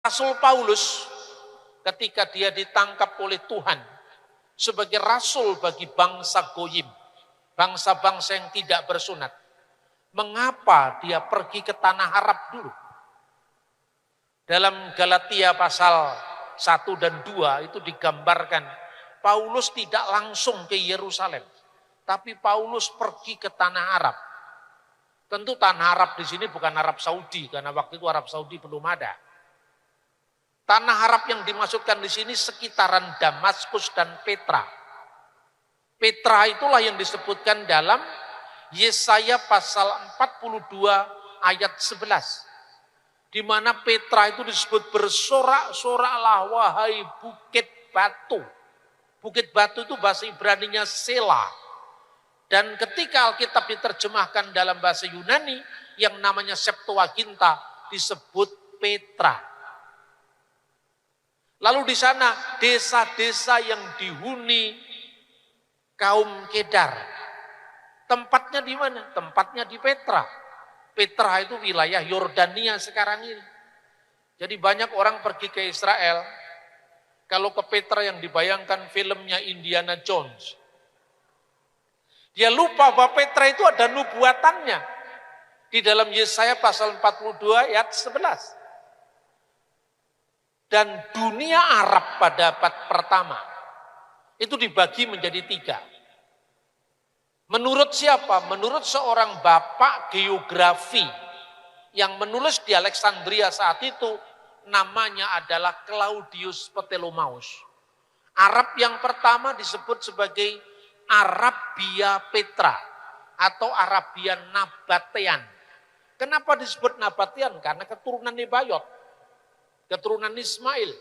Rasul Paulus ketika dia ditangkap oleh Tuhan sebagai rasul bagi bangsa Goyim, bangsa-bangsa yang tidak bersunat. Mengapa dia pergi ke tanah Arab dulu? Dalam Galatia pasal 1 dan 2 itu digambarkan Paulus tidak langsung ke Yerusalem, tapi Paulus pergi ke tanah Arab. Tentu tanah Arab di sini bukan Arab Saudi, karena waktu itu Arab Saudi belum ada. Tanah Arab yang dimaksudkan di sini sekitaran Damaskus dan Petra. Petra itulah yang disebutkan dalam Yesaya pasal 42 ayat 11. Di mana Petra itu disebut bersorak-soraklah wahai bukit batu. Bukit batu itu bahasa Ibraninya Sela. Dan ketika Alkitab diterjemahkan dalam bahasa Yunani yang namanya Septuaginta disebut Petra. Lalu di sana desa-desa yang dihuni kaum Kedar. Tempatnya di mana? Tempatnya di Petra. Petra itu wilayah Yordania sekarang ini. Jadi banyak orang pergi ke Israel, kalau ke Petra yang dibayangkan filmnya Indiana Jones. Dia lupa bahwa Petra itu ada nubuatannya. Di dalam Yesaya pasal 42 ayat 11. Dan dunia Arab pada abad pertama itu dibagi menjadi 3. Menurut siapa? Menurut seorang bapak geografi yang menulis di Alexandria saat itu, namanya adalah Claudius Ptolemeus. Arab yang pertama disebut sebagai Arabia Petra atau Arabia Nabatean. Kenapa disebut Nabatean? Karena keturunan Nebayot, keturunan Ismail.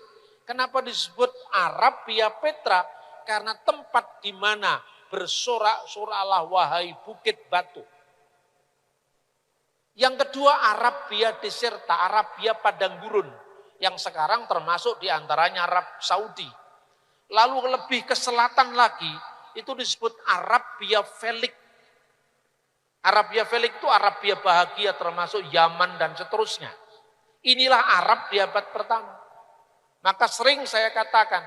Kenapa disebut Arabia Petra? Karena tempat di mana bersorak-soraklah wahai bukit batu. Yang kedua Arabia Deserta, Arabia padang gurun, yang sekarang termasuk diantaranya Arab Saudi. Lalu lebih ke selatan lagi, itu disebut Arabia Felix. Arabia Felix itu Arabia bahagia termasuk Yaman dan seterusnya. Inilah Arab di abad pertama. Maka sering saya katakan,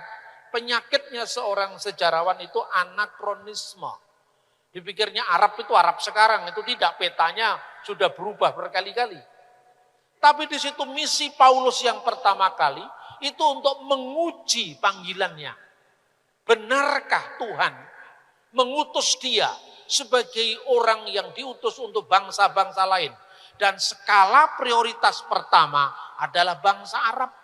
penyakitnya seorang sejarawan itu anakronisme. Dipikirnya Arab itu Arab sekarang, itu tidak, petanya sudah berubah berkali-kali. Tapi di situ misi Paulus yang pertama kali itu untuk menguji panggilannya. Benarkah Tuhan mengutus dia sebagai orang yang diutus untuk bangsa-bangsa lain? Dan skala prioritas pertama adalah bangsa Arab.